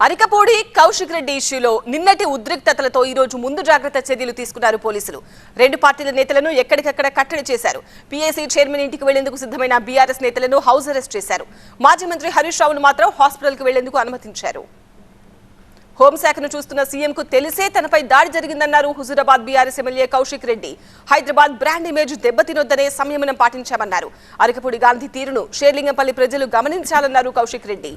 అరికపూడి కౌశిక్ రెడ్డి ఇష్యూలో నిన్నటి ఉద్రిక్తతలతో ఈ రోజు ముందు జాగ్రత్త చర్యలు తీసుకున్నారు పోలీసులు. రెండు పార్టీల నేతలను ఎక్కడికక్కడ కట్టడి చేశారు. పీఏసీ చైర్మన్ ఇంటికి వెళ్లేందుకు సిద్ధమైన బీఆర్ఎస్ నేతలను హౌస్ అరెస్ట్ చేశారు. మాజీ మంత్రి హరీష్ రావును మాత్రం హాస్పిటల్కి వెళ్లేందుకు అనుమతించారు. హోంశాఖను చూస్తున్న సీఎంకు తెలిసే తనపై దాడి జరిగిందన్నారు Huzurabad BRS MLA Kaushik Reddy. Hyderabad brand image దెబ్బతినొద్దనే సంయమనం పాటించామన్నారు. అరికపూడి గాంధీ తీరును షేర్లింగంపల్లి ప్రజలు గమనించాలన్నారు కౌశిక్ రెడ్డి.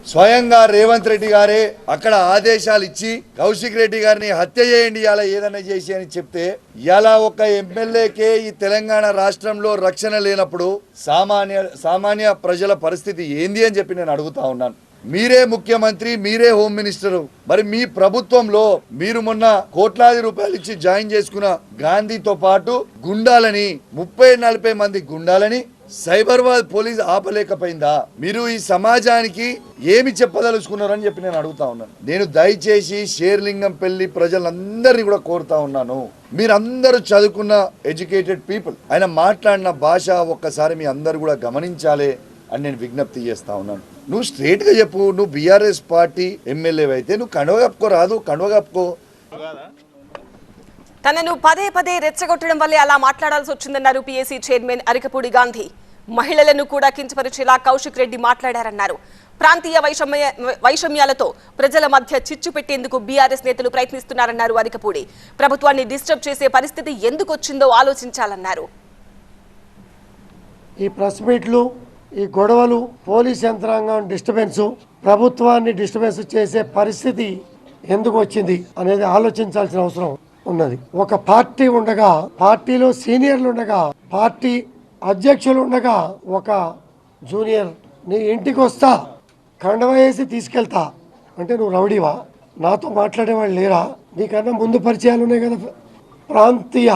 స్వయంగా రేవంత్ రెడ్డి గారే అక్కడ ఆదేశాలు ఇచ్చి కౌశిక్ రెడ్డి గారిని హత్య చేయండి, ఇలా ఏదైనా చేసి అని చెప్తే ఇలా ఒక ఎమ్మెల్యేకే ఈ తెలంగాణ రాష్ట్రంలో రక్షణ లేనప్పుడు సామాన్య ప్రజల పరిస్థితి ఏంది అని చెప్పి నేను అడుగుతా ఉన్నాను. మీరే ముఖ్యమంత్రి, మీరే హోమ్ మినిస్టరు, మరి మీ ప్రభుత్వంలో మీరు మొన్న కోట్లాది రూపాయలు ఇచ్చి జాయిన్ చేసుకున్న గాంధీతో పాటు గుండాలని 30-40 మంది గుండాలని సైబరాబాద్ పోలీస్ ఆపలేకపోయిందా? మీరు ఈ సమాజానికి ఏమి చెప్పదలుచుకున్నారని చెప్పి నేను అడుగుతా ఉన్నాను. నేను దయచేసి షేర్లింగంపల్లి ప్రజలందరినీ కూడా కోరుతా ఉన్నాను, మీరందరూ చదువుకున్న ఎడ్యుకేటెడ్ పీపుల్, ఆయన మాట్లాడిన భాష ఒక్కసారి మీ అందరు కూడా గమనించాలి అని నేను విజ్ఞప్తి చేస్తా ఉన్నాను. నువ్వు స్ట్రేట్ గా చెప్పు, నువ్వు బీఆర్ఎస్ పార్టీ ఎమ్మెల్యే అయితే నువ్వు కండువ కప్పుకో, రాదు కండువ కప్పుకో. తనను పదే పదే రెచ్చగొట్టడం వల్లే అలా మాట్లాడాల్సి వచ్చిందన్నారు పీఏసీ చైర్మన్ అరికపూడి గాంధీ. మహిళలను కూడా కించపరిచేలా కౌశిక్ రెడ్డి మాట్లాడారన్నారు. ప్రాంతీయ వైషమ్యాలతో ప్రజల మధ్య చిచ్చు పెట్టేందుకు బీఆర్ఎస్ నేతలు ప్రయత్నిస్తున్నారన్నారు అరికపూడి. ప్రభుత్వాన్ని డిస్టర్బ్ చేసే పరిస్థితి ఎందుకు వచ్చిందో ఆలోచించాలన్నారు. ఈ ప్రెస్ మీట్లు, ఈ గొడవలు, పోలీస్ యంత్రాంగం డిస్టర్బెన్స్, ప్రభుత్వాన్ని డిస్టర్బెన్స్ చేసే పరిస్థితి ఎందుకు వచ్చింది అనేది ఆలోచించాల్సిన అవసరం ఉన్నది. ఒక పార్టీ ఉండగా, పార్టీలో సీనియర్లు ఉండగా, పార్టీ అధ్యక్షులు ఉండగా ఒక జూనియర్ నీ ఇంటికి వస్తా, కండవ వేసి తీసుకెళ్తా అంటే నువ్వు రౌడీవా? నాతో మాట్లాడేవాళ్ళు లేరా? నీకన్నా ముందు పరిచయాలు ఉన్నాయి కదా. ప్రాంతీయ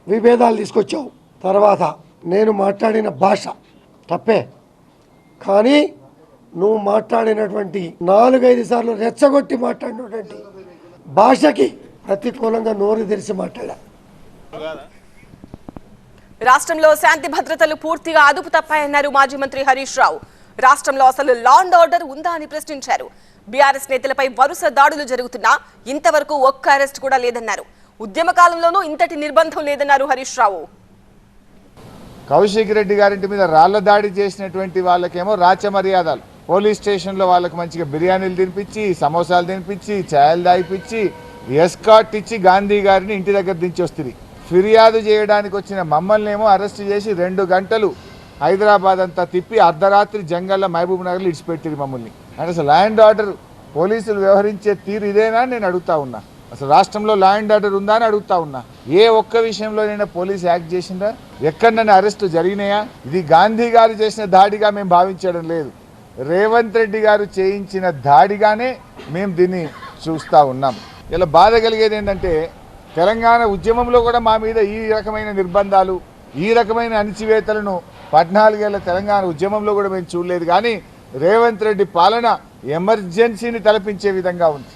విభేదాలు తీసుకొచ్చావు. తర్వాత నేను మాట్లాడిన భాష తప్పే, కానీ నువ్వు మాట్లాడినటువంటి 4-5 సార్లు రెచ్చగొట్టి మాట్లాడినటువంటి భాషకి ప్రతికూలంగా నోరు తెరిచి మాట్లాడా. రాష్ట్రంలో శాంతి భద్రతలు పూర్తిగా అదుపు తప్పాయన్నారు మాజీ మంత్రి హరీష్ రావు. రాష్ట్రంలో అసలు లా అండ్ ఆర్డర్ ఉందా అని ప్రశ్నించారు. బీఆర్ఎస్ నేతలపై వరుస దాడులు జరుగుతున్నా ఇంతవరకు ఒక్క అరెస్ట్ కూడా లేదన్నారు. ఉద్యమ కాలంలోనూ ఇంతటి నిర్బంధం లేదన్నారు హరీష్ రావు. కౌశిక్ రెడ్డి గారింటి మీద రాళ్ల దాడి చేసినటువంటి వాళ్ళకేమో రాచ మర్యాదలు, పోలీస్ స్టేషన్లో వాళ్ళకి మంచిగా బిర్యానీలు తినిపించి, సమోసాలు తినిపించి, ఛాయలు దాయిపించి, ఎస్కాట్ ఇచ్చి గాంధీ గారిని ఇంటి దగ్గర దించి వస్తుంది. ఫిర్యాదు చేయడానికి వచ్చిన మమ్మల్ని ఏమో అరెస్ట్ చేసి 2 గంటలు హైదరాబాద్ అంతా తిప్పి అర్ధరాత్రి జంగల్లో మహబూబ్ నగర్లో ఇడిచిపెట్టింది మమ్మల్ని. అంటే అసలు లా అండ్ ఆర్డర్ పోలీసులు వ్యవహరించే తీరు ఇదేనా అని నేను అడుగుతా ఉన్నా. అసలు రాష్ట్రంలో లా అండ్ ఆర్డర్ ఉందా అని అడుగుతా ఉన్నా. ఏ ఒక్క విషయంలోనైనా పోలీసు యాక్ట్ చేసిందా? ఎక్కడైనా అరెస్టు జరిగినాయా? ఇది గాంధీ గారు చేసిన దాడిగా మేము భావించడం లేదు, రేవంత్ రెడ్డి గారు చేయించిన దాడిగానే మేము దీన్ని చూస్తూ ఉన్నాం. ఇలా బాధ కలిగేది ఏంటంటే తెలంగాణ ఉద్యమంలో కూడా మా మీద ఈ రకమైన నిర్బంధాలు, ఈ రకమైన అణిచివేతలను 14 ఏళ్ల తెలంగాణ ఉద్యమంలో కూడా మేము చూడలేదు. కానీ రేవంత్ రెడ్డి పాలన ఎమర్జెన్సీని తలపించే విధంగా ఉంది.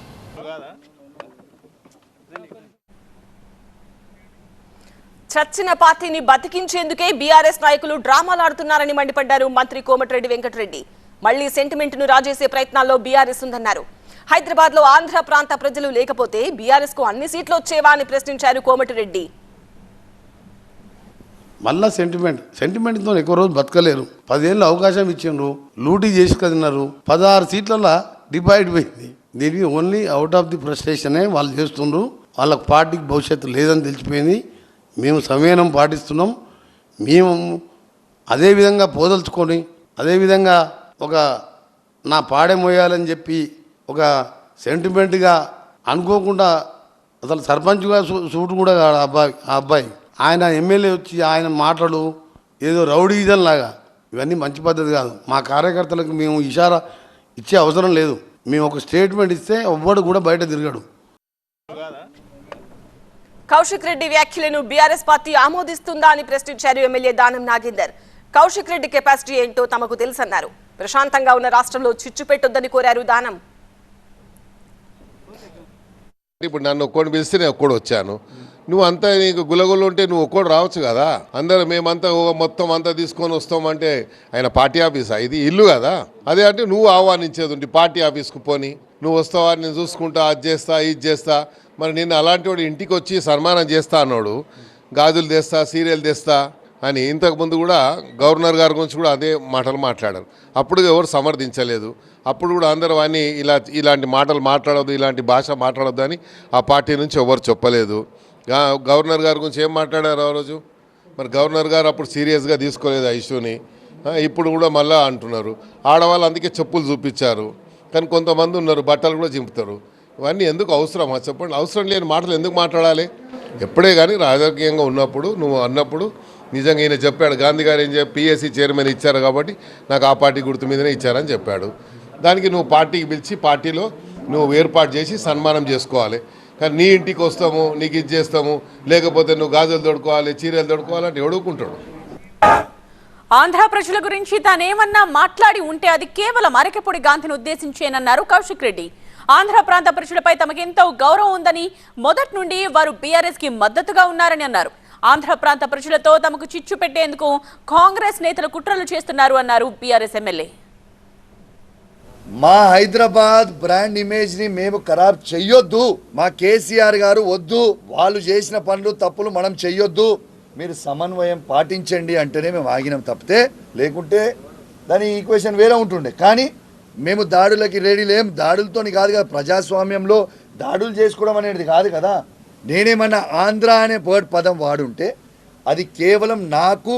చచ్చిన పార్టీని బతికించేందుకే బీఆర్ఎస్ నాయకులు డ్రామాలాడుతున్నారని మండిపడ్డారు మంత్రి కోమటిరెడ్డి వెంకటరెడ్డి. మళ్లీ సెంటిమెంట్ ను రాజేసే ప్రయత్నాల్లో బీఆర్ఎస్ ఉందన్నారు. హైదరాబాద్ లో ఆంధ్ర ప్రాంత ప్రజలు లేకపోతే బీఆర్ఎస్ కు అన్ని సీట్లు వచ్చేవా అని ప్రశ్నించారు కోమటిరెడ్డి. మళ్ళా సెంటిమెంట్తో ఎక్కువ రోజు బతకలేరు. 10 ఏళ్ళు అవకాశం ఇచ్చిండ్రు, లూటీ చేసి కదిన్నారు. 16 సీట్లలో డివైడ్ పోయింది. దీనికి ఓన్లీ అవుట్ ఆఫ్ ది ఫ్రస్ట్రేషనే వాళ్ళు చేస్తుండ్రు. వాళ్ళకు పార్టీకి భవిష్యత్తు లేదని తెలిసిపోయింది. మేము సంయమనం పాటిస్తున్నాం. మేము అదేవిధంగా పోదలుచుకొని అదేవిధంగా ఒక నా పాడే మోయాలని చెప్పి ఒక సెంటిమెంట్గా అనుకోకుండా అసలు సర్పంచ్గా సూటు కూడా కాదు ఆ అబ్బాయి. ఆయన ఎమ్మెల్యే వచ్చి ఆయన మాటలు ఏదో రౌడీజన్ లాగా, ఇవన్నీ మంచి పద్ధతి కాదు. మా కార్యకర్తలకు మేము ఇషారా ఇచ్చే అవసరం లేదు. మేము ఒక స్టేట్మెంట్ ఇస్తే ఎవ్వడు కూడా బయట తిరగడు. కౌశిక్ రెడ్డి వ్యాఖ్యలను బీఆర్ఎస్ పార్టీ ఆమోదిస్తుందా అని ప్రశ్నించారు ఎమ్మెల్యే దానం నాగేందర్. కౌశిక్ రెడ్డి కెపాసిటీ ఏంటో తమకు తెలుసన్నారు. ప్రశాంతంగా ఉన్న రాష్ట్రంలో చిచ్చు పెట్టొద్దని కోరారు దానం. ఇప్పుడు నన్ను ఒక్కడిని పిలిస్తే నేను ఒక్కడు వచ్చాను. నువ్వు అంతా నీకు గులగులు ఉంటే నువ్వు ఒక్కడు రావచ్చు కదా. అందరూ మేమంతా మొత్తం అంతా తీసుకొని వస్తామంటే ఆయన పార్టీ ఆఫీసా, ఇది ఇల్లు కదా. అదే అంటే నువ్వు ఆహ్వానించేది ఉంటే పార్టీ ఆఫీస్కు పోని, నువ్వు వస్తావా, నేను చూసుకుంటా, అది చేస్తా, ఇది చేస్తా. మరి నిన్ను అలాంటి వాడు ఇంటికి వచ్చి సన్మానం చేస్తా అన్నాడు, గాజులు తెస్తా, సీరియల్ తెస్తా అని. ఇంతకుముందు కూడా గవర్నర్ గారి గురించి కూడా అదే మాటలు మాట్లాడారు. అప్పుడు ఎవరు సమర్థించలేదు. అప్పుడు కూడా అందరూ అని ఇలాంటి మాటలు మాట్లాడొద్దు, ఇలాంటి భాష మాట్లాడొద్దు అని ఆ పార్టీ నుంచి ఎవరు చెప్పలేదు. గవర్నర్ గారి గురించి ఏం మాట్లాడారు ఆ రోజు? మరి గవర్నర్ గారు అప్పుడు సీరియస్గా తీసుకోలేదు ఆ ఇష్యూని. ఇప్పుడు కూడా మళ్ళీ అంటున్నారు. ఆడవాళ్ళు అందుకే చెప్పులు చూపించారు, కానీ కొంతమంది ఉన్నారు బట్టలు కూడా చింపుతారు. ఇవన్నీ ఎందుకు అవసరమా చెప్పండి? అవసరం లేని మాటలు ఎందుకు మాట్లాడాలి? ఎప్పుడే కానీ రాజకీయంగా ఉన్నప్పుడు నువ్వు అన్నప్పుడు నిజంగా ఈయన చెప్పాడు, గాంధీ గారు ఏం చెప్పి పిఎస్సి చైర్మన్ ఇచ్చారు కాబట్టి నాకు ఆ పార్టీ గుర్తు మీదనే ఇచ్చారని చెప్పాడు. దానికి నువ్వు పార్టీకి పిలిచి పార్టీలో నువ్వు ఏర్పాటు చేసి సన్మానం చేసుకోవాలి. కానీ నీ ఇంటికి వస్తాము, నీకు ఇది చేస్తాము, లేకపోతే నువ్వు గాజులు తొడుకోవాలి, చీరలు తొడుకోవాలంటే ఎవడుకుంటాడు? ఆంధ్ర ప్రజల గురించి తానేమన్నా మాట్లాడి ఉంటే అది కేవలం అరకెపొడి గాంధీని ఉద్దేశించేనన్నారు కౌశిక్ రెడ్డి. ఆంధ్ర ప్రాంత ప్రజలపై తమకెంతో గౌరవం ఉందని, మొదటి నుండి వారు బీఆర్ఎస్ కి మద్దతుగా ఉన్నారని అన్నారు. ఆంధ్ర ప్రాంత ప్రజలతో తమకు చిచ్చు పెట్టేందుకు కాంగ్రెస్ నేతలు కుట్రలు చేస్తున్నారు అన్నారు బీఆర్ఎస్ ఎమ్మెల్యే. మా హైదరాబాద్ బ్రాండ్ ఇమేజ్ ని మేము ఖరాబ్ చెయ్యొద్దు. మా కేసీఆర్ గారు వద్దు, వాళ్ళు చేసిన పనులు తప్పులు మనం చెయ్యొద్దు, మీరు సమన్వయం పాటించండి అంటేనే మేము ఆగినాం తప్పితే, లేకుంటే దాని ఈక్వేషన్ వేరే ఉంటుండే. కానీ మేము దాడులకి రెడీ లేం. దాడులతోని కాదు కదా, ప్రజాస్వామ్యంలో దాడులు చేసుకోవడం అనేది కాదు కదా. నేనేమన్నా ఆంధ్ర అనే పదం వాడుంటే అది కేవలం నాకు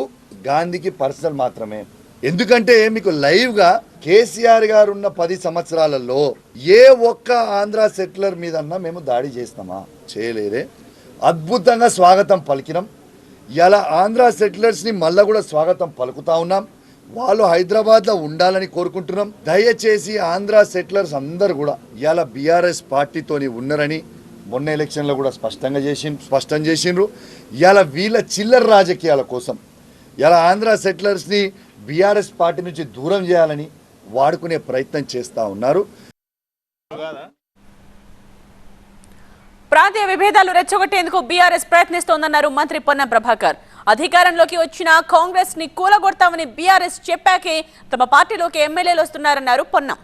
గాంధీకి పర్సనల్ మాత్రమే. ఎందుకంటే మీకు లైవ్గా కేసీఆర్ గారు ఉన్న 10 సంవత్సరాలలో ఏ ఒక్క ఆంధ్ర సెటిలర్ మీదన్నా మేము దాడి చేస్తామా? చేయలేదే. అద్భుతంగా స్వాగతం పలికినాం. ఇలా ఆంధ్ర సెటిలర్స్ని మళ్ళీ కూడా స్వాగతం పలుకుతా ఉన్నాం. వాళ్ళు హైదరాబాద్లో ఉండాలని కోరుకుంటున్నాం. దయచేసి ఆంధ్ర సెటిలర్స్ అందరు కూడా ఇలా బీఆర్ఎస్ పార్టీతోని ఉన్నారని మొన్న ఎలక్షన్లో కూడా స్పష్టం చేసిండ్రు. ఇలా వీళ్ళ చిల్లర రాజకీయాల కోసం ఇలా ఆంధ్ర సెటిలర్స్ని బీఆర్ఎస్ పార్టీ నుంచి దూరం చేయాలని వాడుకునే ప్రయత్నం చేస్తూ ఉన్నారు. ప్రాంతీయ విభేదాలు రెచ్చగొట్టేందుకు బీఆర్ఎస్ ప్రయత్నిస్తోందన్నారు మంత్రి పొన్నం ప్రభాకర్. అధికారంలోకి వచ్చిన కాంగ్రెస్ ని కూలగొడతామని బీఆర్ఎస్ చెప్పాకే తమ పార్టీలోకి ఎమ్మెల్యేలు వస్తున్నారన్నారు పొన్నం.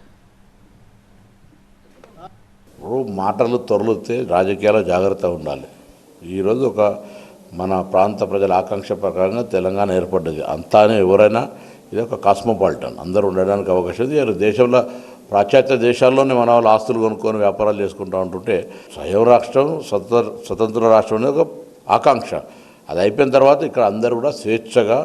మాటలు తొరలితే రాజకీయాల్లో జాగ్రత్త ఉండాలి. ఈరోజు ఒక మన ప్రాంత ప్రజల ఆకాంక్ష ప్రకారంగా తెలంగాణ ఏర్పడ్డది. అంతానే ఎవరైనా ఇది ఒక కాస్మోపాలిటన్, అందరూ ఉండడానికి అవకాశం ఉంది. దేశంలో పాశ్చాత్య దేశాల్లోనే మన వాళ్ళు ఆస్తులు కొనుక్కొని వ్యాపారాలు చేసుకుంటూ ఉంటుంటే స్వయం రాష్ట్రం, స్వతంత్ర రాష్ట్రం అనేది ఒక ఆకాంక్ష. అది అయిపోయిన తర్వాత ఇక్కడ అందరూ కూడా స్వేచ్ఛగా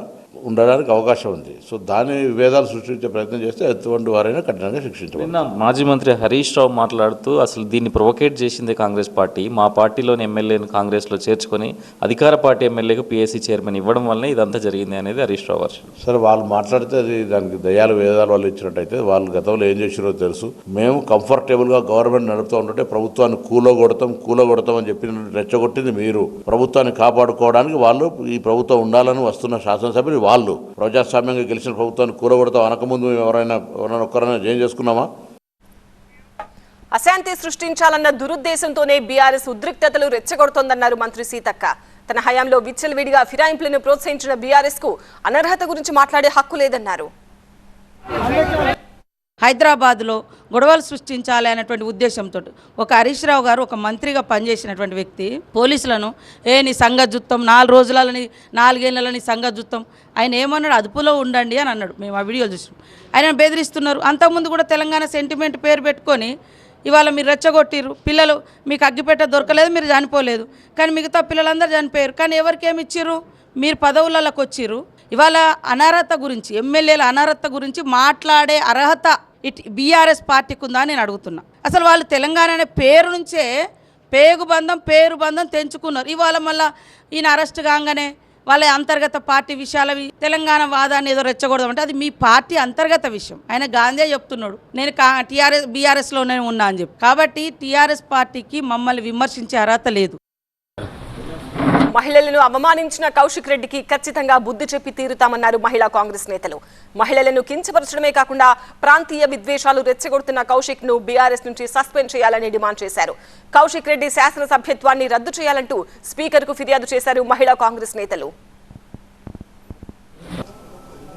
ఉండడానికి అవకాశం ఉంది. సో దాని విభేదాలు సృష్టించే ప్రయత్నం చేస్తే ఎటువంటి వారైనా కఠినంగా శిక్షించవచ్చు. నిన్న మాజీ మంత్రి హరీష్ రావు మాట్లాడుతూ అసలు దీన్ని ప్రొవోకేట్ చేసింది కాంగ్రెస్ పార్టీ, మా పార్టీలోని ఎమ్మెల్యేని కాంగ్రెస్లో చేర్చుకొని అధికార పార్టీ ఎమ్మెల్యేకు పిఎస్సి చైర్మన్ ఇవ్వడం వల్లనే ఇదంతా జరిగింది అనేది హరీష్ రావు వర్షం. సరే, వాళ్ళు మాట్లాడితే అది దానికి దయాలు వేదాలు వాళ్ళు ఇచ్చినట్టయితే వాళ్ళు గతంలో ఏం చేసిరో తెలుసు. మేము కంఫర్టబుల్గా గవర్నమెంట్ నడుపుతూ ఉంటుంటే ప్రభుత్వాన్ని కూలగొడతాం అని చెప్పి రెచ్చగొట్టింది మీరు. ప్రభుత్వాన్ని కాపాడుకోవడానికి వాళ్ళు ఈ ప్రభుత్వం ఉండాలని వస్తున్న శాసనసభ్యులు వాళ్ళు ప్రజాస్వామ్యంగా గెలిచిన ప్రభుత్వాన్ని కూలగొడతాం అనకముందు మేము ఎవరైనా ఒక్కరైనా ఏం చేసుకున్నామా? అశాంతి సృష్టించాలన్న దురుద్దేశంతోనే బీఆర్ఎస్ ఉద్రిక్తతలు రెచ్చగొడుతోందన్నారు మంత్రి సీతక్క. తన హయాంలో విచ్చలవిడిగా ఫిరాయింపులను ప్రోత్సహించిన బీఆర్ఎస్ కు అనర్హత గురించి మాట్లాడే హక్కు లేదన్నారు. హైదరాబాద్లో గొడవలు సృష్టించాలి అనేటువంటి ఉద్దేశంతో ఒక హరీష్ రావు గారు ఒక మంత్రిగా పనిచేసినటువంటి వ్యక్తి పోలీసులను నీ సంగజుత్తం 4 రోజులని 4 ఏళ్ళని సంగజుత్తం ఆయన ఏమన్నాడు, అదుపులో ఉండండి అని అన్నాడు. మేము ఆ వీడియోలు చూసాం. ఆయన బెదిరిస్తున్నారు. అంతకుముందు కూడా తెలంగాణ సెంటిమెంట్ పేరు పెట్టుకొని ఇవాళ మీరు రెచ్చగొట్టిరు. పిల్లలు మీకు అగ్గిపెట్ట దొరకలేదు, మీరు చనిపోలేదు, కానీ మిగతా పిల్లలందరూ చనిపోయారు. కానీ ఎవరికి ఏమి ఇచ్చిర్రు? మీరు పదవులలోకి వచ్చిర్రు. ఇవాళ అనర్హత గురించి, ఎమ్మెల్యేల అనర్హత గురించి మాట్లాడే అర్హత బీఆర్ఎస్ పార్టీకి ఉందా నేను అడుగుతున్నా. అసలు వాళ్ళు తెలంగాణ అనే పేరు నుంచే పేరు బంధం తెంచుకున్నారు. ఇవాళ మళ్ళీ ఈయన అరెస్ట్ కాగానే వాళ్ళ అంతర్గత పార్టీ విషయాలవి తెలంగాణ వాదాన్ని ఏదో రెచ్చకూడదంటే అది మీ పార్టీ అంతర్గత విషయం. ఆయన గాంధీ చెప్తున్నాడు నేను బీఆర్ఎస్లోనే ఉన్నా అని చెప్పి. కాబట్టి టీఆర్ఎస్ పార్టీకి మమ్మల్ని విమర్శించే అర్హత లేదు. మహిళలను అవమానించిన కౌశిక్ రెడ్డికి ఖచ్చితంగా బుద్ధి చెప్పి తీరుతామన్నారు మహిళా కాంగ్రెస్ నేతలు. మహిళలను కించపరచడమే కాకుండా ప్రాంతీయ విద్వేషాలు రెచ్చగొడుతున్న కౌశిక్ ను బీఆర్ఎస్ నుంచి సస్పెండ్ చేయాలని డిమాండ్ చేశారు. కౌశిక్ రెడ్డి శాసనసభ్యత్వాన్ని రద్దు చేయాలంటూ స్పీకర్ కు ఫిర్యాదు చేశారు మహిళా కాంగ్రెస్ నేతలు.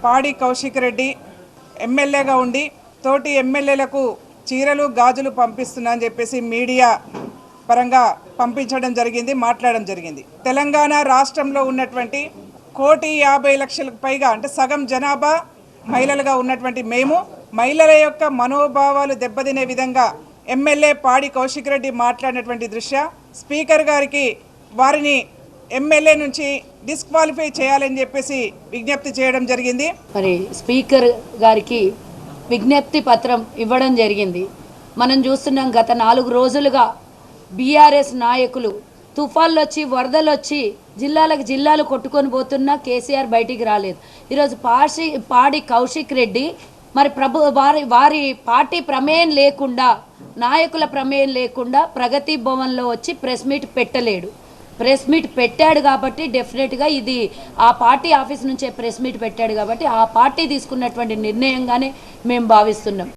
పాడి కౌశిక్ రెడ్డి ఎమ్మెల్యేగా ఉండి తోటి ఎమ్మెల్యేలకు చీరలు గాజులు పంపిస్తున్నా అని చెప్పేసి మీడియా పరంగా పంపించడం జరిగింది, మాట్లాడడం జరిగింది. తెలంగాణ రాష్ట్రంలో ఉన్నటువంటి 1,50,00,000కు పైగా అంటే సగం జనాభా మహిళలుగా ఉన్నటువంటి మేము మహిళల యొక్క మనోభావాలు దెబ్బతినే విధంగా ఎమ్మెల్యే పాడి కౌశిక్ రెడ్డి మాట్లాడినటువంటి దృష్ట్యా స్పీకర్ గారికి వారిని ఎమ్మెల్యే నుంచి డిస్క్వాలిఫై చేయాలని చెప్పేసి విజ్ఞప్తి చేయడం జరిగింది. మరి స్పీకర్ గారికి విజ్ఞప్తి పత్రం ఇవ్వడం జరిగింది. మనం చూస్తున్నాం గత 4 రోజులుగా బీఆర్ఎస్ నాయకులు తుఫాన్లు వచ్చి వరదలు వచ్చి జిల్లాలు కొట్టుకొని పోతున్నా కేసీఆర్ బయటికి రాలేదు. ఈరోజు పాడి కౌశిక్ రెడ్డి మరి వారి పార్టీ ప్రమేయం లేకుండా నాయకుల ప్రమేయం లేకుండా ప్రగతి భవన్లో వచ్చి ప్రెస్ మీట్ పెట్టలేడు. ప్రెస్ మీట్ పెట్టాడు కాబట్టి డెఫినెట్గా ఇది ఆ పార్టీ ఆఫీస్ నుంచే ప్రెస్ మీట్ పెట్టాడు కాబట్టి ఆ పార్టీ తీసుకున్నటువంటి నిర్ణయంగానే మేము భావిస్తున్నాం.